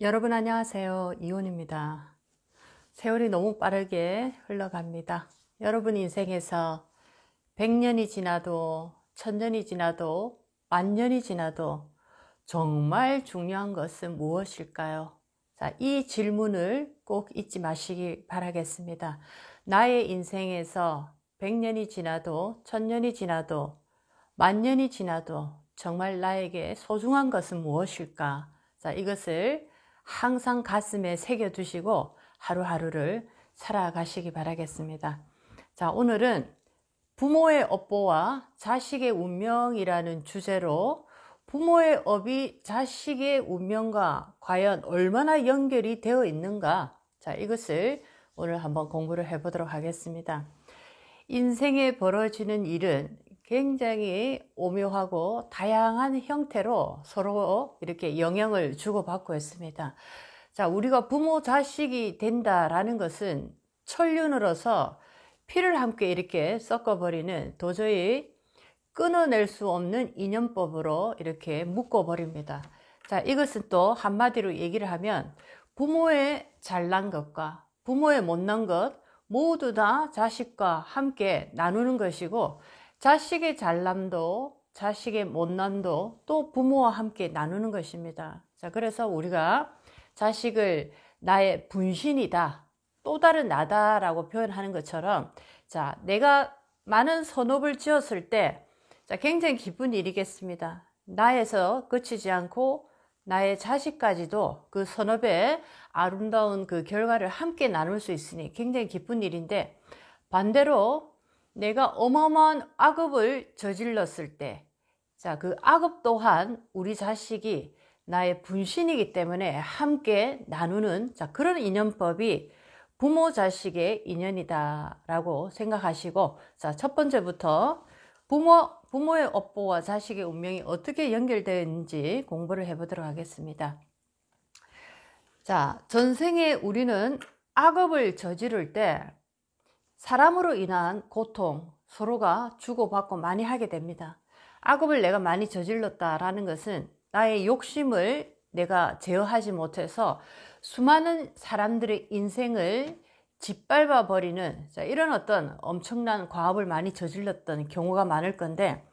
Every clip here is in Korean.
여러분 안녕하세요. 이혼입니다. 세월이 너무 빠르게 흘러갑니다. 여러분 인생에서 100년이 지나도 1000년이 지나도 만년이 지나도 정말 중요한 것은 무엇일까요? 자, 이 질문을 꼭 잊지 마시기 바라겠습니다. 나의 인생에서 100년이 지나도 1000년이 지나도 만년이 지나도 정말 나에게 소중한 것은 무엇일까? 자, 이것을 항상 가슴에 새겨두시고 하루하루를 살아가시기 바라겠습니다. 자, 오늘은 부모의 업보와 자식의 운명이라는 주제로 부모의 업이 자식의 운명과 과연 얼마나 연결이 되어 있는가? 자, 이것을 오늘 한번 공부를 해보도록 하겠습니다. 인생에 벌어지는 일은 굉장히 오묘하고 다양한 형태로 서로 이렇게 영향을 주고받고 있습니다. 자, 우리가 부모 자식이 된다라는 것은 천륜으로서 피를 함께 이렇게 섞어버리는 도저히 끊어낼 수 없는 인연법으로 이렇게 묶어버립니다. 자, 이것은 또 한마디로 얘기를 하면 부모의 잘난 것과 부모의 못난 것 모두 다 자식과 함께 나누는 것이고, 자식의 잘남도 자식의 못남도 또 부모와 함께 나누는 것입니다. 자, 그래서 우리가 자식을 나의 분신이다, 또 다른 나다라고 표현하는 것처럼, 자, 내가 많은 선업을 지었을 때 자, 굉장히 기쁜 일이겠습니다. 나에서 그치지 않고 나의 자식까지도 그 선업의 아름다운 그 결과를 함께 나눌 수 있으니 굉장히 기쁜 일인데, 반대로 내가 어마어마한 악업을 저질렀을 때, 자, 그 악업 또한 우리 자식이 나의 분신이기 때문에 함께 나누는, 자, 그런 인연법이 부모 자식의 인연이다라고 생각하시고, 자, 첫 번째부터 부모의 업보와 자식의 운명이 어떻게 연결되어 있는지 공부를 해보도록 하겠습니다. 자, 전생에 우리는 악업을 저지를 때 사람으로 인한 고통, 서로가 주고받고 많이 하게 됩니다. 악업을 내가 많이 저질렀다라는 것은 나의 욕심을 내가 제어하지 못해서 수많은 사람들의 인생을 짓밟아 버리는, 자, 이런 어떤 엄청난 과업을 많이 저질렀던 경우가 많을 건데,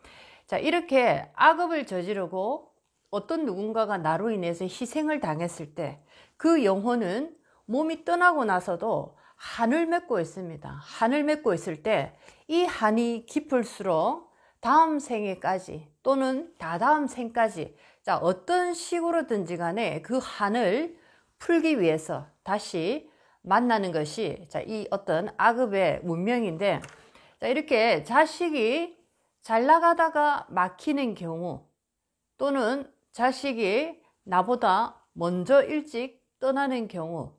자, 이렇게 악업을 저지르고 어떤 누군가가 나로 인해서 희생을 당했을 때 그 영혼은 몸이 떠나고 나서도 한을 맺고 있습니다. 한을 맺고 있을 때 이 한이 깊을수록 다음 생에까지 또는 다다음 생까지, 자, 어떤 식으로든지 간에 그 한을 풀기 위해서 다시 만나는 것이, 자, 이 어떤 악업의 운명인데, 자, 이렇게 자식이 잘 나가다가 막히는 경우, 또는 자식이 나보다 먼저 일찍 떠나는 경우,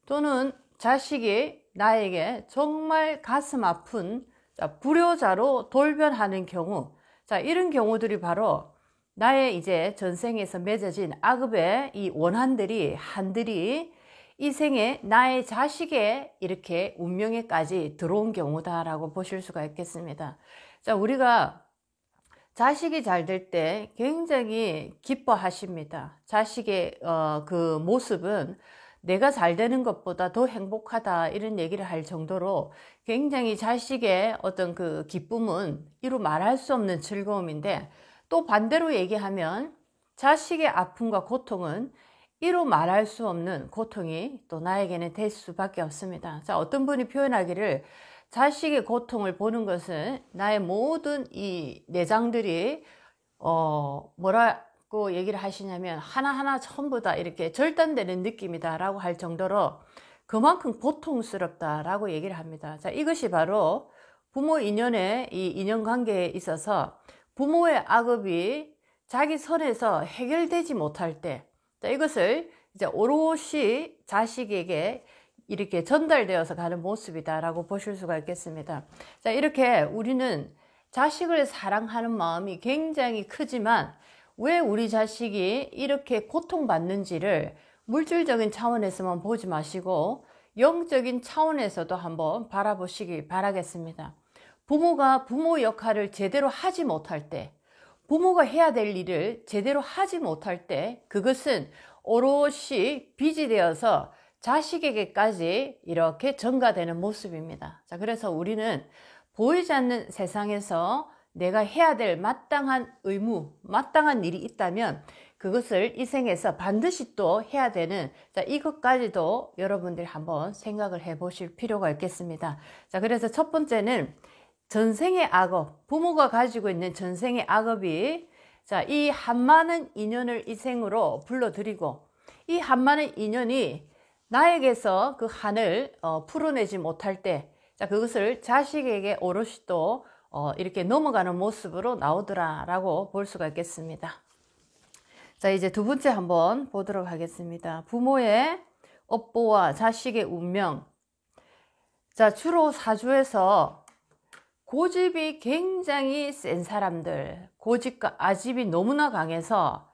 또는 자식이 나에게 정말 가슴 아픈, 자, 불효자로 돌변하는 경우, 자, 이런 경우들이 바로 나의 이제 전생에서 맺어진 악업의 이 원한들이, 한들이 이 생에 나의 자식의 이렇게 운명에까지 들어온 경우다라고 보실 수가 있겠습니다. 자, 우리가 자식이 잘 될 때 굉장히 기뻐하십니다. 자식의 그 모습은 내가 잘 되는 것보다 더 행복하다, 이런 얘기를 할 정도로 굉장히 자식의 어떤 그 기쁨은 이루 말할 수 없는 즐거움인데, 또 반대로 얘기하면 자식의 아픔과 고통은 이루 말할 수 없는 고통이 또 나에게는 될 수밖에 없습니다. 자, 어떤 분이 표현하기를 자식의 고통을 보는 것은 나의 모든 이 내장들이 뭐라고 얘기를 하시냐면 하나하나 전부 다 이렇게 절단되는 느낌이다 라고 할 정도로 그만큼 고통스럽다라고 얘기를 합니다. 자, 이것이 바로 부모 인연의 이 인연관계에 있어서 부모의 악업이 자기 선에서 해결되지 못할 때, 자, 이것을 이제 오롯이 자식에게 이렇게 전달되어서 가는 모습이다라고 보실 수가 있겠습니다. 자, 이렇게 우리는 자식을 사랑하는 마음이 굉장히 크지만 왜 우리 자식이 이렇게 고통받는지를 물질적인 차원에서만 보지 마시고 영적인 차원에서도 한번 바라보시기 바라겠습니다. 부모가 부모 역할을 제대로 하지 못할 때, 부모가 해야 될 일을 제대로 하지 못할 때, 그것은 오롯이 빚이 되어서 자식에게까지 이렇게 전가되는 모습입니다. 자, 그래서 우리는 보이지 않는 세상에서 내가 해야 될 마땅한 의무, 마땅한 일이 있다면 그것을 이 생에서 반드시 또 해야 되는, 자, 이것까지도 여러분들이 한번 생각을 해 보실 필요가 있겠습니다. 자, 그래서 첫 번째는 전생의 악업, 부모가 가지고 있는 전생의 악업이, 자, 이 한많은 인연을 이 생으로 불러들이고, 이 한많은 인연이 나에게서 그 한을 풀어내지 못할 때, 자, 그것을 자식에게 오롯이 또 이렇게 넘어가는 모습으로 나오더라라고 볼 수가 있겠습니다. 자, 이제 두 번째 한번 보도록 하겠습니다. 부모의 업보와 자식의 운명. 자, 주로 사주에서 고집이 굉장히 센 사람들, 고집과 아집이 너무나 강해서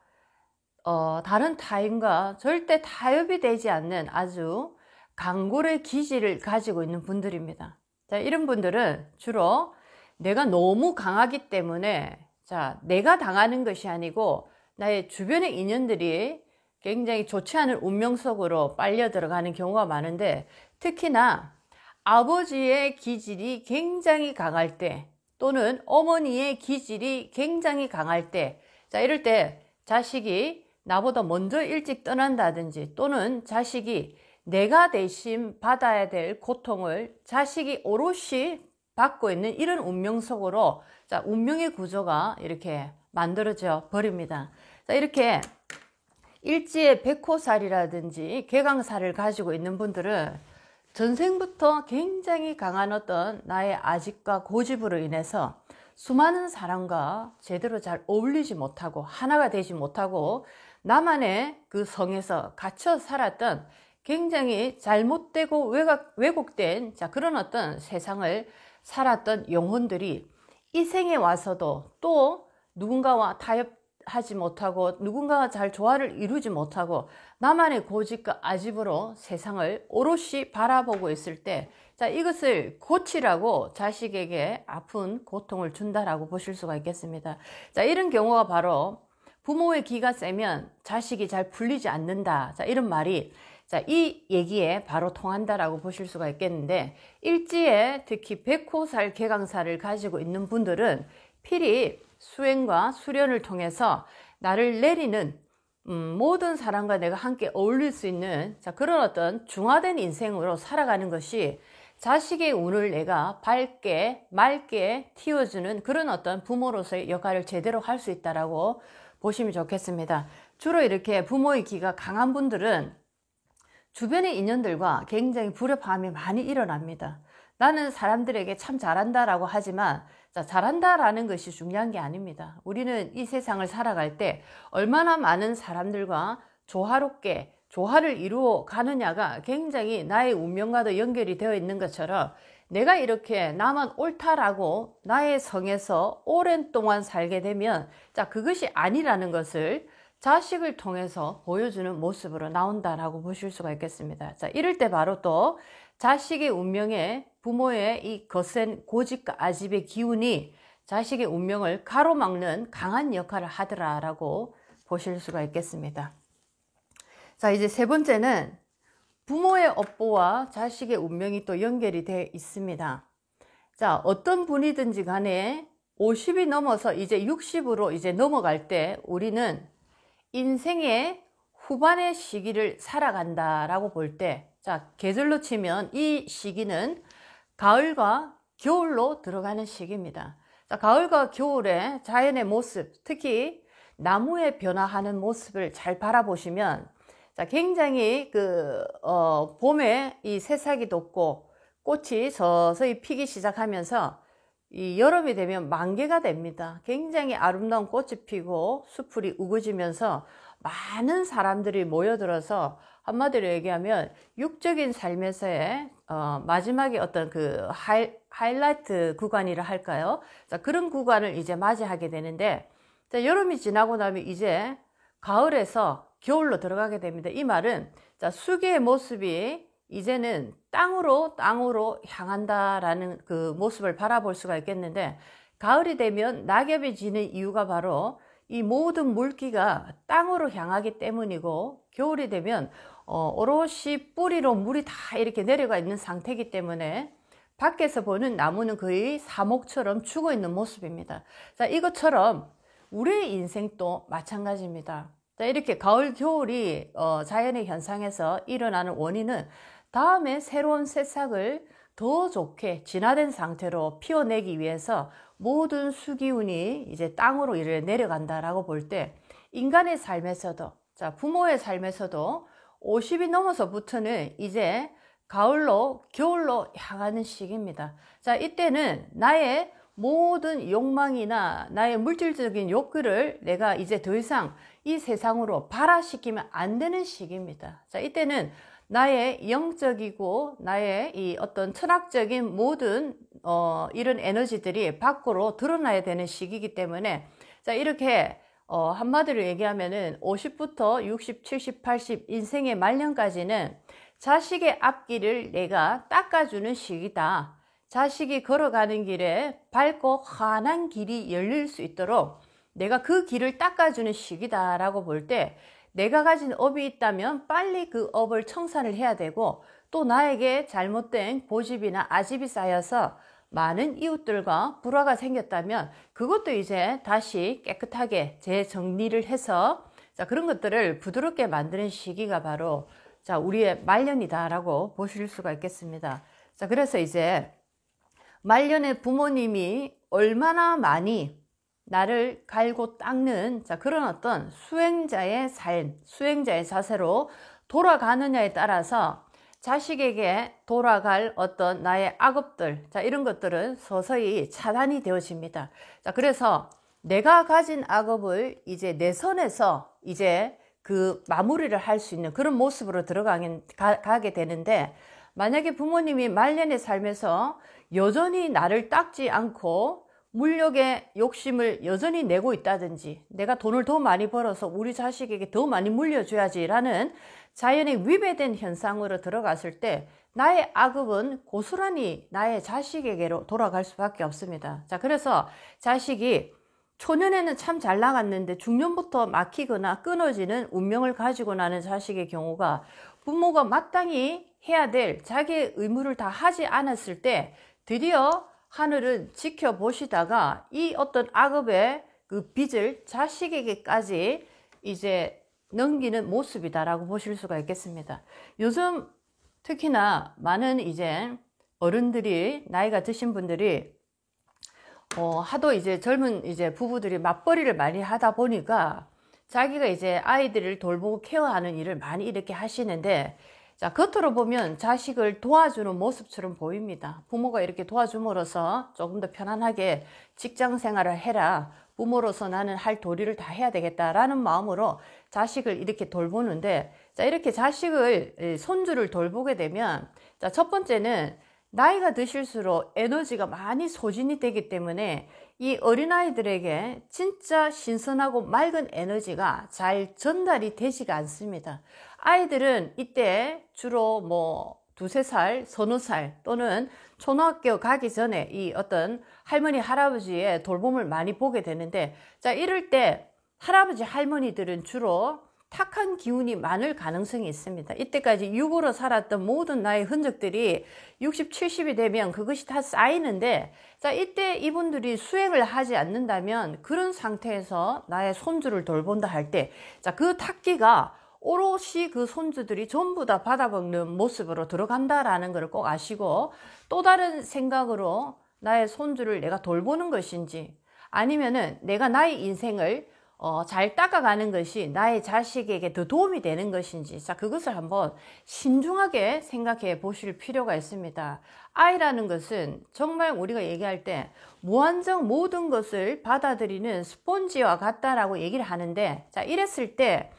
다른 타인과 절대 타협이 되지 않는 아주 강골의 기질을 가지고 있는 분들입니다. 자, 이런 분들은 주로 내가 너무 강하기 때문에, 자, 내가 당하는 것이 아니고 나의 주변의 인연들이 굉장히 좋지 않은 운명 속으로 빨려 들어가는 경우가 많은데, 특히나 아버지의 기질이 굉장히 강할 때, 또는 어머니의 기질이 굉장히 강할 때, 자, 이럴 때 자식이 나보다 먼저 일찍 떠난다든지, 또는 자식이 내가 대신 받아야 될 고통을 자식이 오롯이 받고 있는 이런 운명 속으로, 자, 운명의 구조가 이렇게 만들어져 버립니다. 자, 이렇게 일지의 백호살이라든지 개강살을 가지고 있는 분들은 전생부터 굉장히 강한 어떤 나의 아집과 고집으로 인해서 수많은 사람과 제대로 잘 어울리지 못하고 하나가 되지 못하고 나만의 그 성에서 갇혀 살았던 굉장히 잘못되고 왜곡된, 자, 그런 어떤 세상을 살았던 영혼들이 이 생에 와서도 또 누군가와 타협하지 못하고 누군가와 잘 조화를 이루지 못하고 나만의 고집과 아집으로 세상을 오롯이 바라보고 있을 때, 자, 이것을 고치라고 자식에게 아픈 고통을 준다라고 보실 수가 있겠습니다. 자, 이런 경우가 바로 부모의 기가 세면 자식이 잘 풀리지 않는다. 자, 이런 말이, 자, 이 얘기에 바로 통한다라고 보실 수가 있겠는데, 일지에 특히 백호살, 개강살을 가지고 있는 분들은 필히 수행과 수련을 통해서 나를 내리는 모든 사람과 내가 함께 어울릴 수 있는, 자, 그런 어떤 중화된 인생으로 살아가는 것이 자식의 운을 내가 밝게 맑게 틔워주는 그런 어떤 부모로서의 역할을 제대로 할 수 있다라고 보시면 좋겠습니다. 주로 이렇게 부모의 기가 강한 분들은 주변의 인연들과 굉장히 불협화음이 많이 일어납니다. 나는 사람들에게 참 잘한다라고 하지만, 자, 잘한다라는 것이 중요한 게 아닙니다. 우리는 이 세상을 살아갈 때 얼마나 많은 사람들과 조화롭게 조화를 이루어 가느냐가 굉장히 나의 운명과도 연결이 되어 있는 것처럼, 내가 이렇게 나만 옳다라고 나의 성에서 오랜 동안 살게 되면, 자, 그것이 아니라는 것을 자식을 통해서 보여주는 모습으로 나온다라고 보실 수가 있겠습니다. 자, 이럴 때 바로 또 자식의 운명에 부모의 이 거센 고집과 아집의 기운이 자식의 운명을 가로막는 강한 역할을 하더라라고 보실 수가 있겠습니다. 자, 이제 세 번째는 부모의 업보와 자식의 운명이 또 연결이 되어 있습니다. 자, 어떤 분이든지 간에 50이 넘어서 이제 60으로 이제 넘어갈 때 우리는 인생의 후반의 시기를 살아간다라고 볼 때, 자, 계절로 치면 이 시기는 가을과 겨울로 들어가는 시기입니다. 자, 가을과 겨울의 자연의 모습, 특히 나무의 변화하는 모습을 잘 바라보시면, 자, 굉장히 봄에 이 새싹이 돋고 꽃이 서서히 피기 시작하면서 이 여름이 되면 만개가 됩니다. 굉장히 아름다운 꽃이 피고 수풀이 우거지면서 많은 사람들이 모여들어서 한마디로 얘기하면 육적인 삶에서의 마지막에 어떤 그 하이라이트 구간이라 할까요? 자, 그런 구간을 이제 맞이하게 되는데, 자, 여름이 지나고 나면 이제 가을에서 겨울로 들어가게 됩니다. 이 말은, 자, 수계의 모습이 이제는 땅으로 향한다라는 그 모습을 바라볼 수가 있겠는데, 가을이 되면 낙엽이 지는 이유가 바로 이 모든 물기가 땅으로 향하기 때문이고, 겨울이 되면 오롯이 뿌리로 물이 다 이렇게 내려가 있는 상태이기 때문에 밖에서 보는 나무는 거의 사목처럼 죽어 있는 모습입니다. 자, 이것처럼 우리의 인생도 마찬가지입니다. 자, 이렇게 가을, 겨울이 자연의 현상에서 일어나는 원인은 다음에 새로운 새싹을 더 좋게 진화된 상태로 피워내기 위해서 모든 수기운이 이제 땅으로 내려간다라고 볼 때, 인간의 삶에서도, 자, 부모의 삶에서도 50이 넘어서부터는 이제 가을로, 겨울로 향하는 시기입니다. 자, 이때는 나의 모든 욕망이나 나의 물질적인 욕구를 내가 이제 더 이상 이 세상으로 발화시키면 안 되는 시기입니다. 자, 이때는 나의 영적이고 나의 이 어떤 철학적인 모든 이런 에너지들이 밖으로 드러나야 되는 시기이기 때문에, 자, 이렇게 한마디로 얘기하면은 50부터 60, 70, 80 인생의 말년까지는 자식의 앞길을 내가 닦아주는 시기다. 자식이 걸어가는 길에 밝고 환한 길이 열릴 수 있도록 내가 그 길을 닦아주는 시기다 라고 볼 때, 내가 가진 업이 있다면 빨리 그 업을 청산을 해야 되고, 또 나에게 잘못된 고집이나 아집이 쌓여서 많은 이웃들과 불화가 생겼다면 그것도 이제 다시 깨끗하게 재정리를 해서, 자, 그런 것들을 부드럽게 만드는 시기가 바로, 자, 우리의 말년이다 라고 보실 수가 있겠습니다. 자, 그래서 이제 말년에 부모님이 얼마나 많이 나를 갈고 닦는, 자, 그런 어떤 수행자의 삶, 수행자의 자세로 돌아가느냐에 따라서 자식에게 돌아갈 어떤 나의 악업들, 자, 이런 것들은 서서히 차단이 되어집니다. 자, 그래서 내가 가진 악업을 이제 내 선에서 이제 그 마무리를 할 수 있는 그런 모습으로 가게 되는데, 만약에 부모님이 말년의 삶에서 여전히 나를 닦지 않고 물욕의 욕심을 여전히 내고 있다든지, 내가 돈을 더 많이 벌어서 우리 자식에게 더 많이 물려줘야지 라는 자연의 위배된 현상으로 들어갔을 때, 나의 악업은 고스란히 나의 자식에게로 돌아갈 수밖에 없습니다. 자, 그래서 자식이 초년에는 참 잘 나갔는데 중년부터 막히거나 끊어지는 운명을 가지고 나는 자식의 경우가, 부모가 마땅히 해야 될 자기의 의무를 다 하지 않았을 때 드디어 하늘은 지켜보시다가 이 어떤 악업의 그 빚을 자식에게까지 이제 넘기는 모습이다라고 보실 수가 있겠습니다. 요즘 특히나 많은 이제 어른들이, 나이가 드신 분들이 하도 이제 젊은 이제 부부들이 맞벌이를 많이 하다 보니까 자기가 이제 아이들을 돌보고 케어하는 일을 많이 이렇게 하시는데, 자, 겉으로 보면 자식을 도와주는 모습처럼 보입니다. 부모가 이렇게 도와줌으로써 조금 더 편안하게 직장 생활을 해라, 부모로서 나는 할 도리를 다 해야 되겠다라는 마음으로 자식을 이렇게 돌보는데, 자, 이렇게 자식을, 손주를 돌보게 되면, 자, 첫 번째는 나이가 드실수록 에너지가 많이 소진이 되기 때문에 이 어린아이들에게 진짜 신선하고 맑은 에너지가 잘 전달이 되지가 않습니다. 아이들은 이때 주로 뭐 두세 살, 서너 살 또는 초등학교 가기 전에 이 어떤 할머니, 할아버지의 돌봄을 많이 보게 되는데, 자, 이럴 때 할아버지, 할머니들은 주로 탁한 기운이 많을 가능성이 있습니다. 이때까지 육으로 살았던 모든 나의 흔적들이 60, 70이 되면 그것이 다 쌓이는데, 자, 이때 이분들이 수행을 하지 않는다면 그런 상태에서 나의 손주를 돌본다 할 때, 자, 그 탁기가 오롯이 그 손주들이 전부 다 받아먹는 모습으로 들어간다라는 걸 꼭 아시고, 또 다른 생각으로 나의 손주를 내가 돌보는 것인지, 아니면은 내가 나의 인생을 잘 닦아가는 것이 나의 자식에게 더 도움이 되는 것인지, 자, 그것을 한번 신중하게 생각해 보실 필요가 있습니다. 아이라는 것은 정말 우리가 얘기할 때 무한정 모든 것을 받아들이는 스폰지와 같다라고 얘기를 하는데, 자, 이랬을 때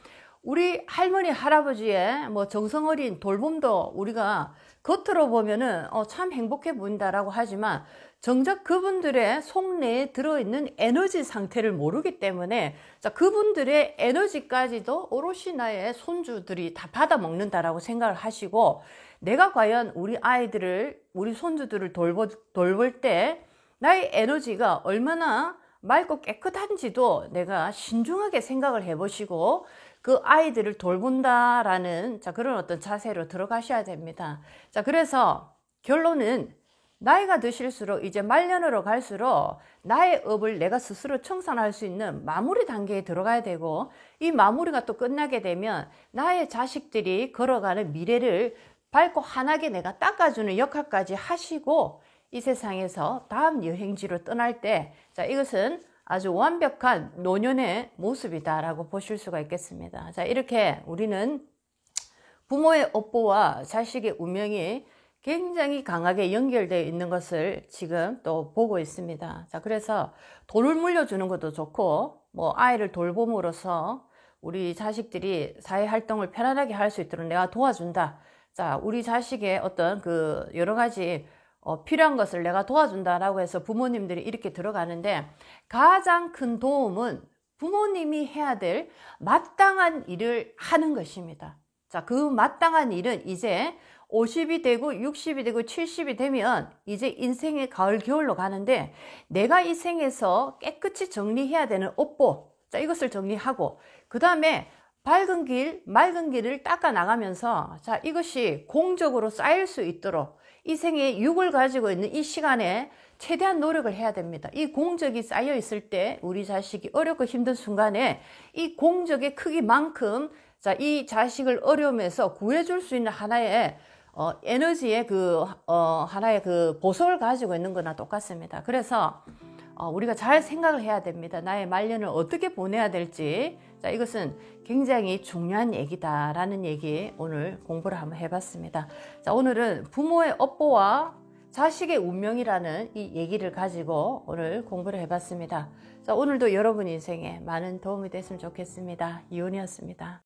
우리 할머니, 할아버지의 뭐 정성어린 돌봄도 우리가 겉으로 보면은 참 행복해 보인다라고 하지만, 정작 그분들의 속내에 들어있는 에너지 상태를 모르기 때문에, 자, 그분들의 에너지까지도 오롯이 나의 손주들이 다 받아먹는다라고 생각을 하시고, 내가 과연 우리 아이들을, 우리 손주들을 돌볼 때 나의 에너지가 얼마나 맑고 깨끗한지도 내가 신중하게 생각을 해보시고 그 아이들을 돌본다라는 그런 어떤 자세로 들어가셔야 됩니다. 자, 그래서 결론은 나이가 드실수록 이제 말년으로 갈수록 나의 업을 내가 스스로 청산할 수 있는 마무리 단계에 들어가야 되고, 이 마무리가 또 끝나게 되면 나의 자식들이 걸어가는 미래를 밝고 환하게 내가 닦아주는 역할까지 하시고 이 세상에서 다음 여행지로 떠날 때, 자, 이것은 아주 완벽한 노년의 모습이다라고 보실 수가 있겠습니다. 자, 이렇게 우리는 부모의 업보와 자식의 운명이 굉장히 강하게 연결되어 있는 것을 지금 또 보고 있습니다. 자, 그래서 돈을 물려주는 것도 좋고, 아이를 돌봄으로써 우리 자식들이 사회 활동을 편안하게 할 수 있도록 내가 도와준다. 자, 우리 자식의 어떤 그 여러 가지 필요한 것을 내가 도와준다라고 해서 부모님들이 이렇게 들어가는데, 가장 큰 도움은 부모님이 해야 될 마땅한 일을 하는 것입니다. 자, 그 마땅한 일은 이제 50이 되고 60이 되고 70이 되면 이제 인생의 가을 겨울로 가는데, 내가 이 생에서 깨끗이 정리해야 되는 업보, 자, 이것을 정리하고 그 다음에 밝은 길, 맑은 길을 닦아 나가면서, 자, 이것이 공적으로 쌓일 수 있도록 이 생에 육을 가지고 있는 이 시간에 최대한 노력을 해야 됩니다. 이 공적이 쌓여 있을 때 우리 자식이 어렵고 힘든 순간에 이 공적의 크기만큼, 자, 이 자식을 어려움에서 구해줄 수 있는 하나의 에너지의 하나의 그 보석을 가지고 있는 거나 똑같습니다. 그래서 우리가 잘 생각을 해야 됩니다. 나의 말년을 어떻게 보내야 될지. 자, 이것은 굉장히 중요한 얘기다라는 얘기 오늘 공부를 한번 해봤습니다. 자, 오늘은 부모의 업보와 자식의 운명이라는 이 얘기를 가지고 오늘 공부를 해봤습니다. 자, 오늘도 여러분 인생에 많은 도움이 됐으면 좋겠습니다. 이온이었습니다.